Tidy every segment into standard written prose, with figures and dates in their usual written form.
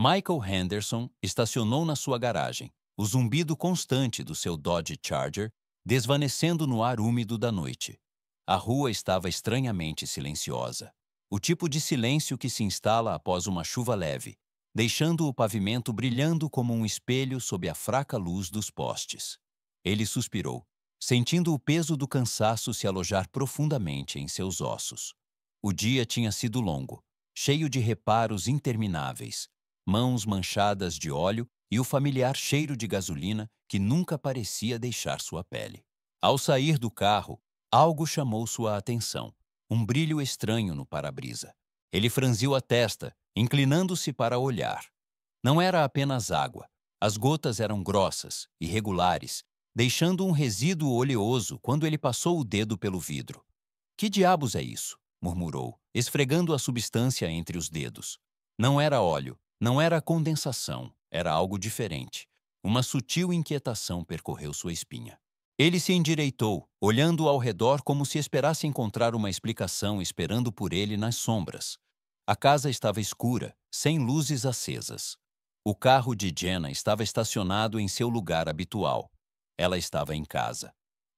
Michael Henderson estacionou na sua garagem, o zumbido constante do seu Dodge Charger desvanecendo no ar úmido da noite. A rua estava estranhamente silenciosa. O tipo de silêncio que se instala após uma chuva leve, deixando o pavimento brilhando como um espelho sob a fraca luz dos postes. Ele suspirou, sentindo o peso do cansaço se alojar profundamente em seus ossos. O dia tinha sido longo, cheio de reparos intermináveis, mãos manchadas de óleo e o familiar cheiro de gasolina que nunca parecia deixar sua pele. Ao sair do carro, algo chamou sua atenção, um brilho estranho no para-brisa. Ele franziu a testa, inclinando-se para olhar. Não era apenas água. As gotas eram grossas, irregulares, deixando um resíduo oleoso quando ele passou o dedo pelo vidro. "Que diabos é isso?" murmurou, esfregando a substância entre os dedos. Não era óleo, não era condensação, era algo diferente. Uma sutil inquietação percorreu sua espinha. Ele se endireitou, olhando ao redor como se esperasse encontrar uma explicação esperando por ele nas sombras. A casa estava escura, sem luzes acesas. O carro de Jenna estava estacionado em seu lugar habitual. Ela estava em casa.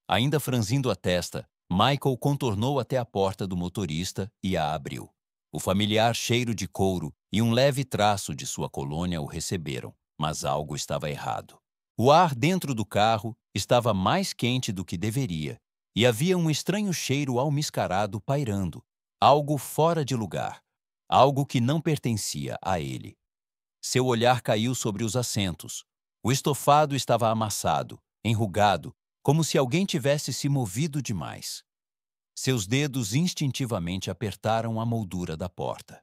Ainda franzindo a testa, Michael contornou até a porta do motorista e a abriu. O familiar cheiro de couro e um leve traço de sua colônia o receberam, mas algo estava errado. O ar dentro do carro estava mais quente do que deveria, e havia um estranho cheiro almiscarado pairando, algo fora de lugar, algo que não pertencia a ele. Seu olhar caiu sobre os assentos. O estofado estava amassado, enrugado, como se alguém tivesse se movido demais. Seus dedos instintivamente apertaram a moldura da porta.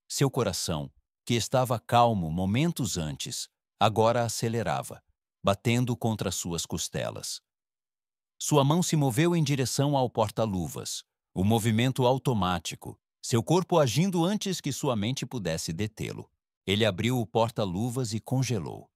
Seu coração, que estava calmo momentos antes, agora acelerava, batendo contra suas costelas. Sua mão se moveu em direção ao porta-luvas, o movimento automático, seu corpo agindo antes que sua mente pudesse detê-lo. Ele abriu o porta-luvas e congelou.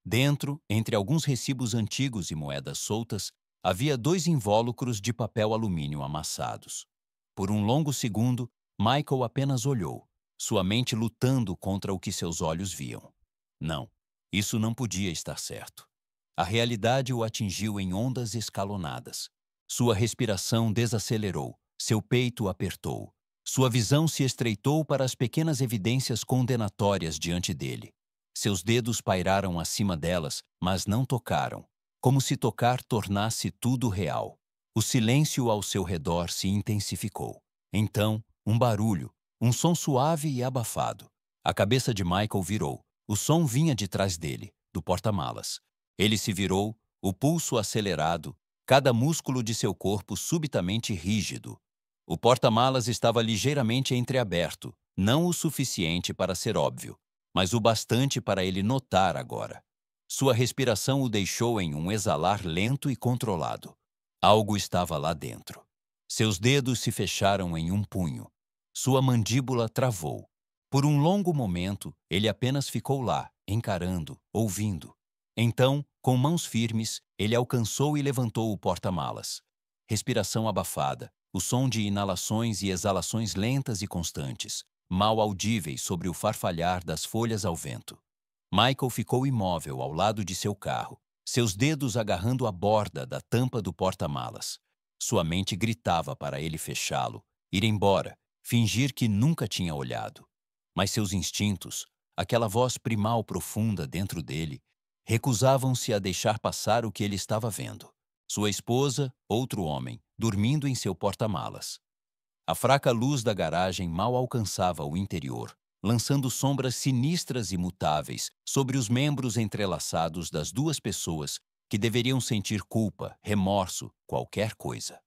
Dentro, entre alguns recibos antigos e moedas soltas, havia 2 invólucros de papel alumínio amassados. Por um longo segundo, Michael apenas olhou, sua mente lutando contra o que seus olhos viam. Não, isso não podia estar certo. A realidade o atingiu em ondas escalonadas. Sua respiração desacelerou, seu peito apertou. Sua visão se estreitou para as pequenas evidências condenatórias diante dele. Seus dedos pairaram acima delas, mas não tocaram, como se tocar tornasse tudo real. O silêncio ao seu redor se intensificou. Então, um barulho, um som suave e abafado. A cabeça de Michael virou. O som vinha de trás dele, do porta-malas. Ele se virou, o pulso acelerado, cada músculo de seu corpo subitamente rígido. O porta-malas estava ligeiramente entreaberto, não o suficiente para ser óbvio, mas o bastante para ele notar agora. Sua respiração o deixou em um exalar lento e controlado. Algo estava lá dentro. Seus dedos se fecharam em um punho. Sua mandíbula travou. Por um longo momento, ele apenas ficou lá, encarando, ouvindo. Então, com mãos firmes, ele alcançou e levantou o porta-malas. Respiração abafada, o som de inalações e exalações lentas e constantes, mal audíveis sobre o farfalhar das folhas ao vento. Michael ficou imóvel ao lado de seu carro, seus dedos agarrando a borda da tampa do porta-malas. Sua mente gritava para ele fechá-lo, ir embora, fingir que nunca tinha olhado. Mas seus instintos, aquela voz primal profunda dentro dele, recusavam-se a deixar passar o que ele estava vendo. Sua esposa, outro homem, dormindo em seu porta-malas. A fraca luz da garagem mal alcançava o interior, lançando sombras sinistras e mutáveis sobre os membros entrelaçados das 2 pessoas que deveriam sentir culpa, remorso, qualquer coisa.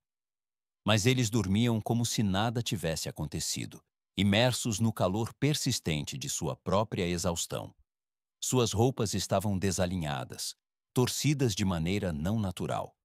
Mas eles dormiam como se nada tivesse acontecido, imersos no calor persistente de sua própria exaustão. Suas roupas estavam desalinhadas, torcidas de maneira não natural.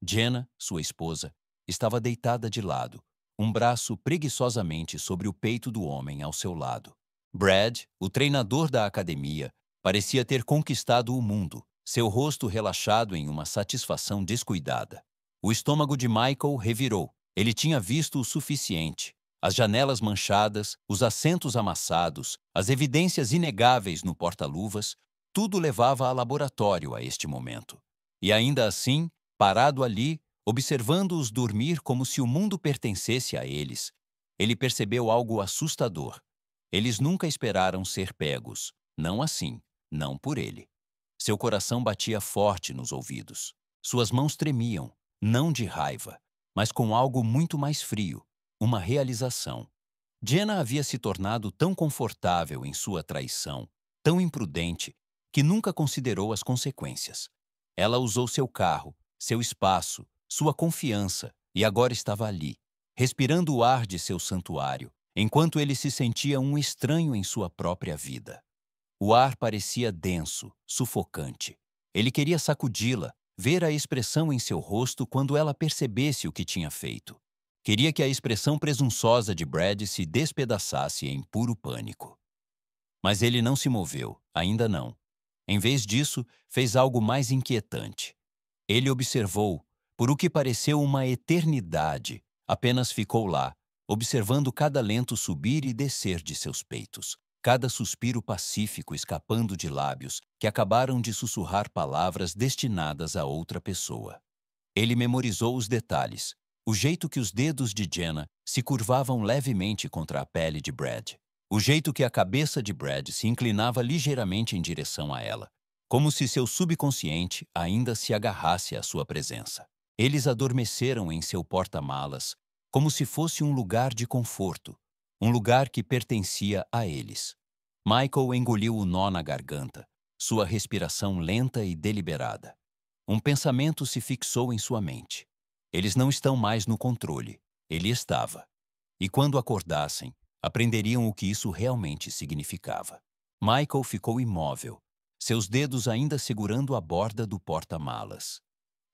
Jenna, sua esposa, estava deitada de lado, um braço preguiçosamente sobre o peito do homem ao seu lado. Brad, o treinador da academia, parecia ter conquistado o mundo, seu rosto relaxado em uma satisfação descuidada. O estômago de Michael revirou. Ele tinha visto o suficiente. As janelas manchadas, os assentos amassados, as evidências inegáveis no porta-luvas, tudo levava a laboratório a este momento. E ainda assim, parado ali, observando-os dormir como se o mundo pertencesse a eles, ele percebeu algo assustador. Eles nunca esperaram ser pegos, não assim, não por ele. Seu coração batia forte nos ouvidos. Suas mãos tremiam, não de raiva, mas com algo muito mais frio, uma realização. Jenna havia se tornado tão confortável em sua traição, tão imprudente, que nunca considerou as consequências. Ela usou seu carro, seu espaço, sua confiança e agora estava ali, respirando o ar de seu santuário, enquanto ele se sentia um estranho em sua própria vida. O ar parecia denso, sufocante. Ele queria sacudi-la, ver a expressão em seu rosto quando ela percebesse o que tinha feito. Queria que a expressão presunçosa de Brad se despedaçasse em puro pânico. Mas ele não se moveu, ainda não. Em vez disso, fez algo mais inquietante. Ele observou, por o que pareceu uma eternidade, apenas ficou lá, observando cada lento subir e descer de seus peitos, cada suspiro pacífico escapando de lábios que acabaram de sussurrar palavras destinadas a outra pessoa. Ele memorizou os detalhes, o jeito que os dedos de Jenna se curvavam levemente contra a pele de Brad, o jeito que a cabeça de Brad se inclinava ligeiramente em direção a ela, como se seu subconsciente ainda se agarrasse à sua presença. Eles adormeceram em seu porta-malas, como se fosse um lugar de conforto, um lugar que pertencia a eles. Michael engoliu o nó na garganta, sua respiração lenta e deliberada. Um pensamento se fixou em sua mente. Eles não estão mais no controle. Ele estava. E quando acordassem, aprenderiam o que isso realmente significava. Michael ficou imóvel, seus dedos ainda segurando a borda do porta-malas.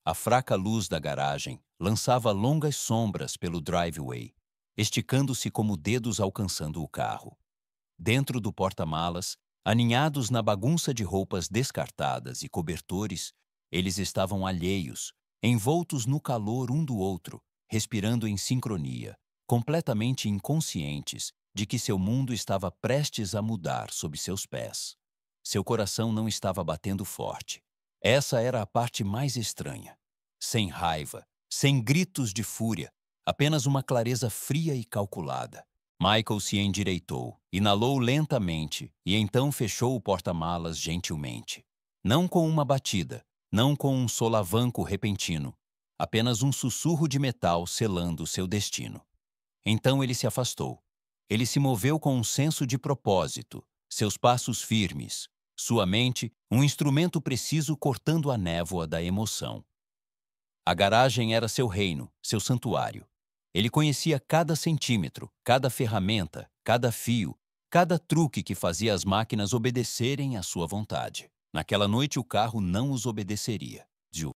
A fraca luz da garagem lançava longas sombras pelo driveway, esticando-se como dedos alcançando o carro. Dentro do porta-malas, aninhados na bagunça de roupas descartadas e cobertores, eles estavam alheios, envoltos no calor um do outro, respirando em sincronia, completamente inconscientes de que seu mundo estava prestes a mudar sob seus pés. Seu coração não estava batendo forte. Essa era a parte mais estranha. Sem raiva, sem gritos de fúria, apenas uma clareza fria e calculada. Michael se endireitou, inalou lentamente e então fechou o porta-malas gentilmente. Não com uma batida, não com um solavanco repentino, apenas um sussurro de metal selando seu destino. Então ele se afastou. Ele se moveu com um senso de propósito, seus passos firmes, sua mente um instrumento preciso cortando a névoa da emoção. A garagem era seu reino, seu santuário. Ele conhecia cada centímetro, cada ferramenta, cada fio, cada truque que fazia as máquinas obedecerem à sua vontade. Naquela noite o carro não os obedeceria.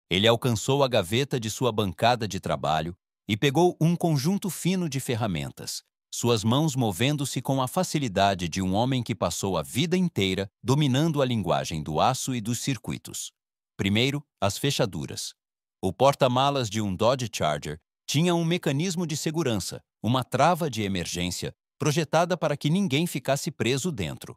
Ele alcançou a gaveta de sua bancada de trabalho e pegou um conjunto fino de ferramentas, suas mãos movendo-se com a facilidade de um homem que passou a vida inteira dominando a linguagem do aço e dos circuitos. Primeiro, as fechaduras. O porta-malas de um Dodge Charger tinha um mecanismo de segurança, uma trava de emergência, projetada para que ninguém ficasse preso dentro.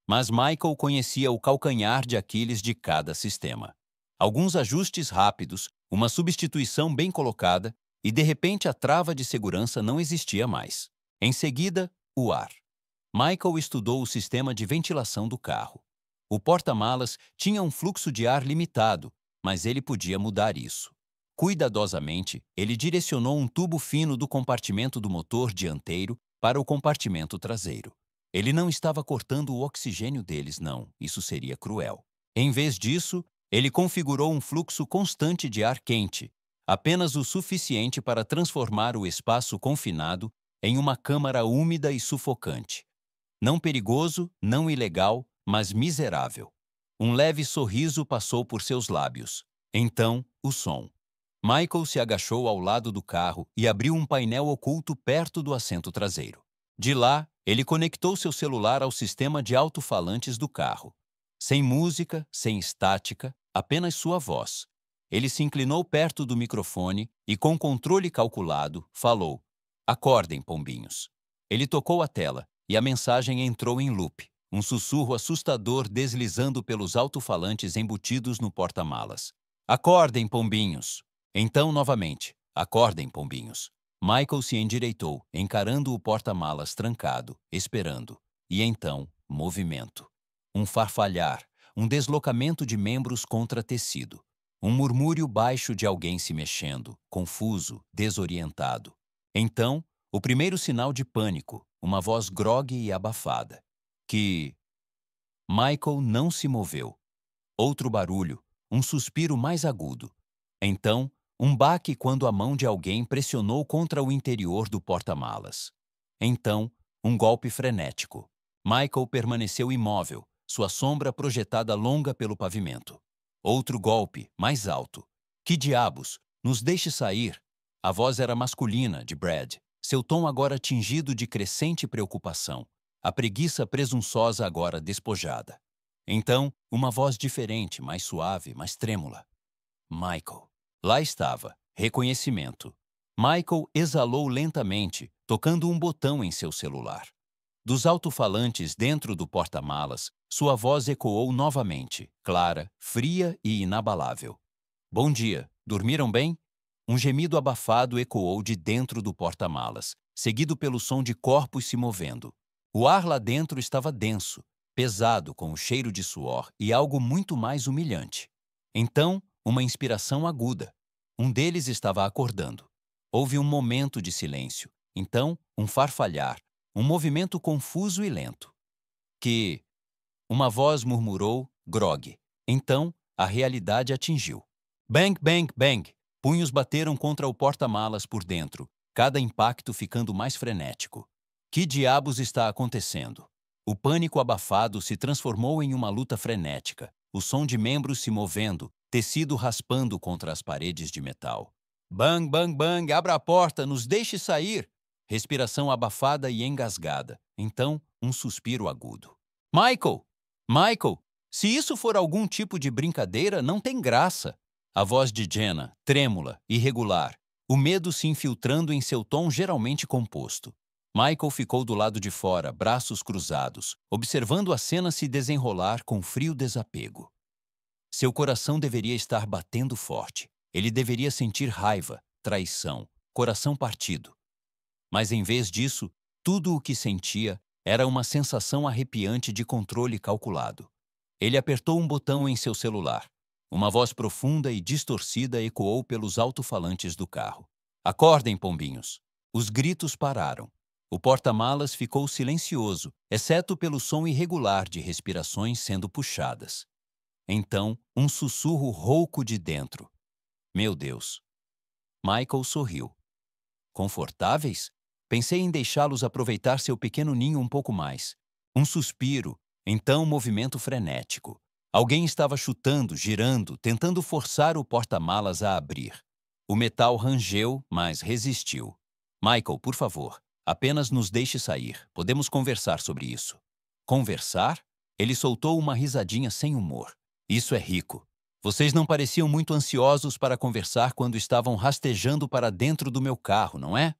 Mas Michael conhecia o calcanhar de Aquiles de cada sistema. Alguns ajustes rápidos, uma substituição bem colocada, e de repente a trava de segurança não existia mais. Em seguida, o ar. Michael estudou o sistema de ventilação do carro. O porta-malas tinha um fluxo de ar limitado, mas ele podia mudar isso. Cuidadosamente, ele direcionou um tubo fino do compartimento do motor dianteiro para o compartimento traseiro. Ele não estava cortando o oxigênio deles, não, isso seria cruel. Em vez disso, ele configurou um fluxo constante de ar quente, apenas o suficiente para transformar o espaço confinado em uma câmara úmida e sufocante. Não perigoso, não ilegal, mas miserável. Um leve sorriso passou por seus lábios. Então, o som. Michael se agachou ao lado do carro e abriu um painel oculto perto do assento traseiro. De lá, ele conectou seu celular ao sistema de alto-falantes do carro. Sem música, sem estática, apenas sua voz. Ele se inclinou perto do microfone e, com controle calculado, falou: "Acordem, pombinhos." Ele tocou a tela e a mensagem entrou em loop, um sussurro assustador deslizando pelos alto-falantes embutidos no porta-malas. Acordem, pombinhos! Então, novamente, acordem, pombinhos. Michael se endireitou, encarando o porta-malas trancado, esperando. E então, movimento. Um farfalhar, um deslocamento de membros contra tecido. Um murmúrio baixo de alguém se mexendo, confuso, desorientado. Então, o primeiro sinal de pânico, uma voz grogue e abafada. Que Michael não se moveu. Outro barulho, um suspiro mais agudo. Então, um baque quando a mão de alguém pressionou contra o interior do porta-malas. Então, um golpe frenético. Michael permaneceu imóvel, sua sombra projetada longa pelo pavimento. Outro golpe, mais alto. Que diabos? Nos deixe sair! A voz era masculina, de Brad, seu tom agora tingido de crescente preocupação, a preguiça presunçosa agora despojada. Então, uma voz diferente, mais suave, mais trêmula. Michael. Lá estava, reconhecimento. Michael exalou lentamente, tocando um botão em seu celular. Dos alto-falantes dentro do porta-malas, sua voz ecoou novamente, clara, fria e inabalável. Bom dia, dormiram bem? Um gemido abafado ecoou de dentro do porta-malas, seguido pelo som de corpos se movendo. O ar lá dentro estava denso, pesado com o cheiro de suor e algo muito mais humilhante. Então, uma inspiração aguda. Um deles estava acordando. Houve um momento de silêncio. Então, um farfalhar, um movimento confuso e lento. Que uma voz murmurou, grogue. Então, a realidade atingiu. Bang, bang, bang! Punhos bateram contra o porta-malas por dentro, cada impacto ficando mais frenético. Que diabos está acontecendo? O pânico abafado se transformou em uma luta frenética, o som de membros se movendo, tecido raspando contra as paredes de metal. Bang, bang, bang! Abra a porta, nos deixe sair! Respiração abafada e engasgada. Então, um suspiro agudo. Michael! Michael! Se isso for algum tipo de brincadeira, não tem graça. A voz de Jenna, trêmula, irregular, o medo se infiltrando em seu tom geralmente composto. Michael ficou do lado de fora, braços cruzados, observando a cena se desenrolar com frio desapego. Seu coração deveria estar batendo forte. Ele deveria sentir raiva, traição, coração partido. Mas em vez disso, tudo o que sentia era uma sensação arrepiante de controle calculado. Ele apertou um botão em seu celular. Uma voz profunda e distorcida ecoou pelos alto-falantes do carro. Acordem, pombinhos! Os gritos pararam. O porta-malas ficou silencioso, exceto pelo som irregular de respirações sendo puxadas. Então, um sussurro rouco de dentro. Meu Deus! Michael sorriu. Confortáveis? Pensei em deixá-los aproveitar seu pequeno ninho um pouco mais. Um suspiro, então um movimento frenético. Alguém estava chutando, girando, tentando forçar o porta-malas a abrir. O metal rangeu, mas resistiu. Michael, por favor, apenas nos deixe sair. Podemos conversar sobre isso. Conversar? Ele soltou uma risadinha sem humor. Isso é rico. Vocês não pareciam muito ansiosos para conversar quando estavam rastejando para dentro do meu carro, não é?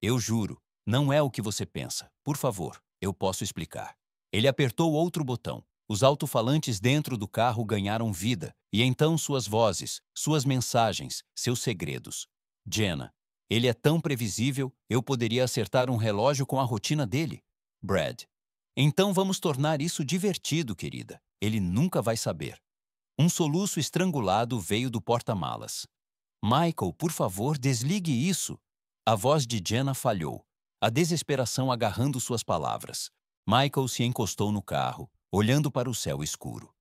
Eu juro, não é o que você pensa. Por favor, eu posso explicar. Ele apertou outro botão. Os alto-falantes dentro do carro ganharam vida, e então suas vozes, suas mensagens, seus segredos. Jenna, ele é tão previsível, eu poderia acertar um relógio com a rotina dele. Brad, então vamos tornar isso divertido, querida. Ele nunca vai saber. Um soluço estrangulado veio do porta-malas. Michael, por favor, desligue isso. A voz de Jenna falhou, a desesperação agarrando suas palavras. Michael se encostou no carro, olhando para o céu escuro.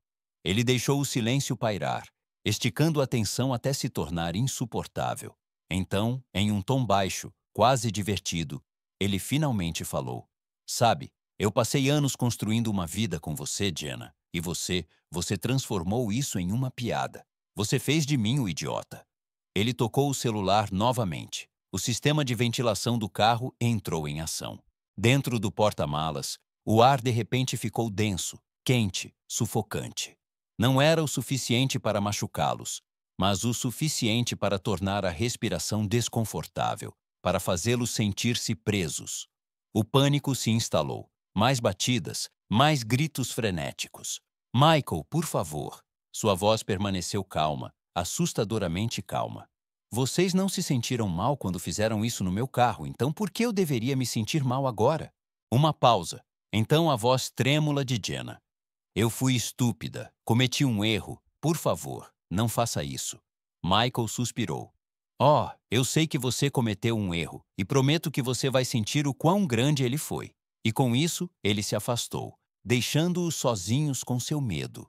Ele deixou o silêncio pairar, esticando a tensão até se tornar insuportável. Então, em um tom baixo, quase divertido, ele finalmente falou. Sabe, eu passei anos construindo uma vida com você, Jenna, e você transformou isso em uma piada. Você fez de mim o idiota. Ele tocou o celular novamente. O sistema de ventilação do carro entrou em ação. Dentro do porta-malas, o ar de repente ficou denso, quente, sufocante. Não era o suficiente para machucá-los, mas o suficiente para tornar a respiração desconfortável, para fazê-los sentir-se presos. O pânico se instalou. Mais batidas, mais gritos frenéticos. Michael, por favor. Sua voz permaneceu calma, assustadoramente calma. Vocês não se sentiram mal quando fizeram isso no meu carro, então por que eu deveria me sentir mal agora? Uma pausa. Então a voz trêmula de Jenna. Eu fui estúpida, cometi um erro. Por favor, não faça isso. Michael suspirou. Oh, eu sei que você cometeu um erro e prometo que você vai sentir o quão grande ele foi. E com isso, ele se afastou, deixando-os sozinhos com seu medo.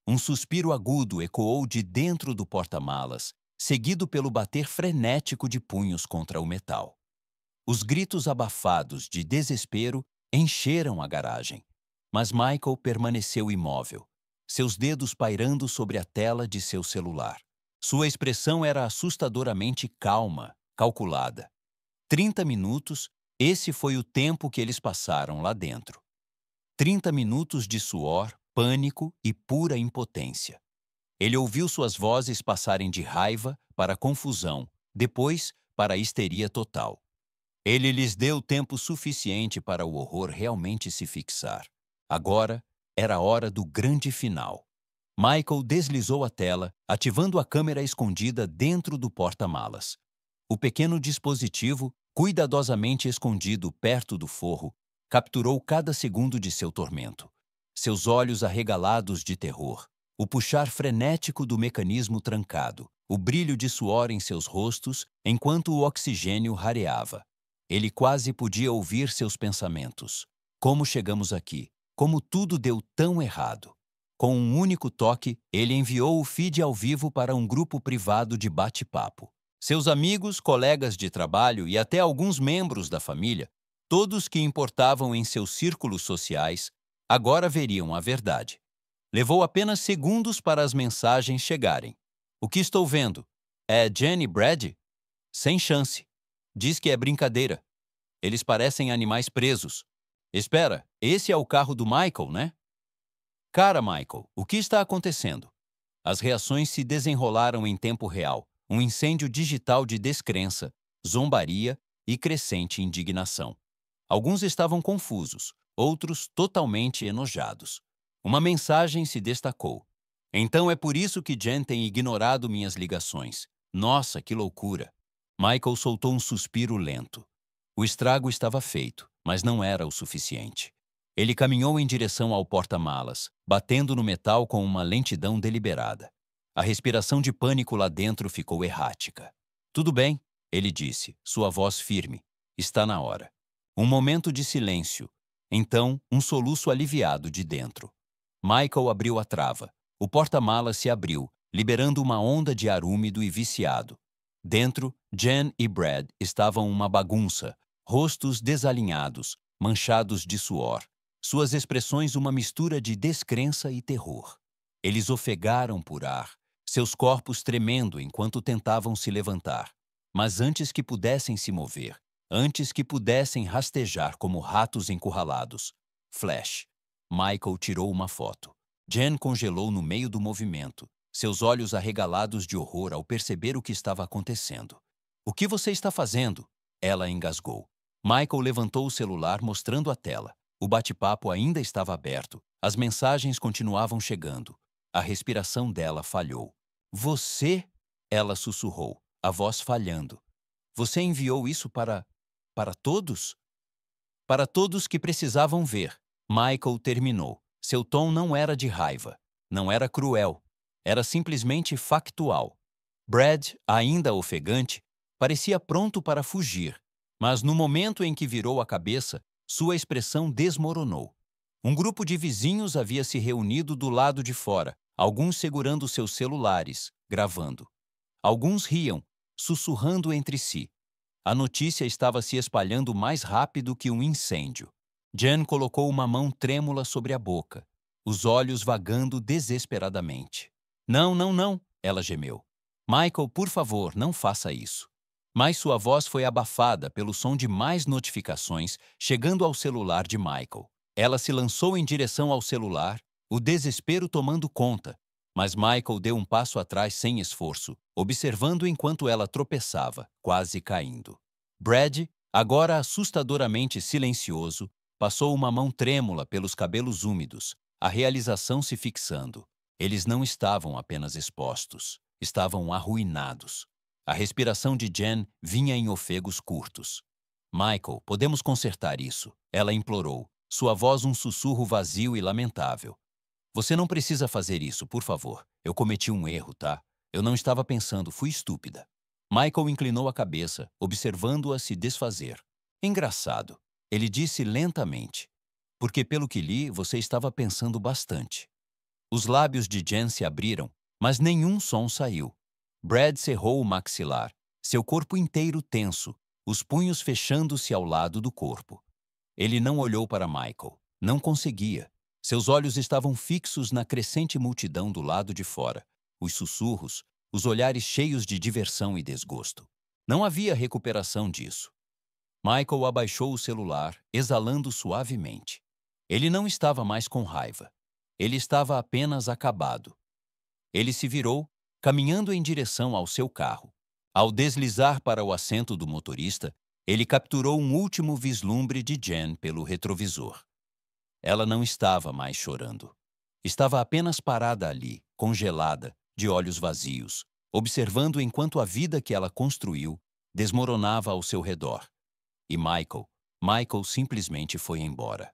Um suspiro agudo ecoou de dentro do porta-malas, seguido pelo bater frenético de punhos contra o metal. Os gritos abafados de desespero encheram a garagem. Mas Michael permaneceu imóvel, seus dedos pairando sobre a tela de seu celular. Sua expressão era assustadoramente calma, calculada. 30 minutos, esse foi o tempo que eles passaram lá dentro. 30 minutos de suor, pânico e pura impotência. Ele ouviu suas vozes passarem de raiva para confusão, depois para a histeria total. Ele lhes deu tempo suficiente para o horror realmente se fixar. Agora era a hora do grande final. Michael deslizou a tela, ativando a câmera escondida dentro do porta-malas. O pequeno dispositivo, cuidadosamente escondido perto do forro, capturou cada segundo de seu tormento. Seus olhos arregalados de terror, o puxar frenético do mecanismo trancado, o brilho de suor em seus rostos enquanto o oxigênio rareava. Ele quase podia ouvir seus pensamentos. Como chegamos aqui? Como tudo deu tão errado? Com um único toque, ele enviou o feed ao vivo para um grupo privado de bate-papo. Seus amigos, colegas de trabalho e até alguns membros da família, todos que importavam em seus círculos sociais, agora veriam a verdade. Levou apenas segundos para as mensagens chegarem. O que estou vendo? É Jen e Brad? Sem chance. Diz que é brincadeira. Eles parecem animais presos. Espera, esse é o carro do Michael, né? Cara, Michael, o que está acontecendo? As reações se desenrolaram em tempo real. Um incêndio digital de descrença, zombaria e crescente indignação. Alguns estavam confusos, outros totalmente enojados. Uma mensagem se destacou. Então é por isso que Jen tem ignorado minhas ligações. Nossa, que loucura! Michael soltou um suspiro lento. O estrago estava feito, mas não era o suficiente. Ele caminhou em direção ao porta-malas, batendo no metal com uma lentidão deliberada. A respiração de pânico lá dentro ficou errática. Tudo bem, ele disse, sua voz firme. Está na hora. Um momento de silêncio. Então, um soluço aliviado de dentro. Michael abriu a trava. O porta-malas se abriu, liberando uma onda de ar úmido e viciado. Dentro, Jen e Brad estavam uma bagunça, rostos desalinhados, manchados de suor. Suas expressões uma mistura de descrença e terror. Eles ofegaram por ar, seus corpos tremendo enquanto tentavam se levantar. Mas antes que pudessem se mover, antes que pudessem rastejar como ratos encurralados, flash. Michael tirou uma foto. Jen congelou no meio do movimento, seus olhos arregalados de horror ao perceber o que estava acontecendo. O que você está fazendo? Ela engasgou. Michael levantou o celular mostrando a tela. O bate-papo ainda estava aberto. As mensagens continuavam chegando. A respiração dela falhou. Você? Ela sussurrou, a voz falhando. Você enviou isso para todos? Para todos que precisavam ver. Michael terminou. Seu tom não era de raiva. Não era cruel. Era simplesmente factual. Brad, ainda ofegante, parecia pronto para fugir. Mas no momento em que virou a cabeça, sua expressão desmoronou. Um grupo de vizinhos havia se reunido do lado de fora, alguns segurando seus celulares, gravando. Alguns riam, sussurrando entre si. A notícia estava se espalhando mais rápido que um incêndio. Jen colocou uma mão trêmula sobre a boca, os olhos vagando desesperadamente. Não, não, não, ela gemeu. Michael, por favor, não faça isso. Mas sua voz foi abafada pelo som de mais notificações chegando ao celular de Michael. Ela se lançou em direção ao celular, o desespero tomando conta, mas Michael deu um passo atrás sem esforço, observando enquanto ela tropeçava, quase caindo. Brad, Agora assustadoramente silencioso, passou uma mão trêmula pelos cabelos úmidos, a realização se fixando. Eles não estavam apenas expostos, estavam arruinados. A respiração de Jen vinha em ofegos curtos. Michael, podemos consertar isso, ela implorou, sua voz um sussurro vazio e lamentável. Você não precisa fazer isso, por favor. Eu cometi um erro, tá? Eu não estava pensando, fui estúpida. Michael inclinou a cabeça, observando-a se desfazer. Engraçado, ele disse lentamente. Porque pelo que li, você estava pensando bastante. Os lábios de Jen se abriram, mas nenhum som saiu. Brad cerrou o maxilar, seu corpo inteiro tenso, os punhos fechando-se ao lado do corpo. Ele não olhou para Michael. Não conseguia. Seus olhos estavam fixos na crescente multidão do lado de fora. Os sussurros, os olhares cheios de diversão e desgosto. Não havia recuperação disso. Michael abaixou o celular, exalando suavemente. Ele não estava mais com raiva. Ele estava apenas acabado. Ele se virou, caminhando em direção ao seu carro. Ao deslizar para o assento do motorista, ele capturou um último vislumbre de Jen pelo retrovisor. Ela não estava mais chorando. Estava apenas parada ali, congelada, de olhos vazios, observando enquanto a vida que ela construiu desmoronava ao seu redor. E Michael simplesmente foi embora.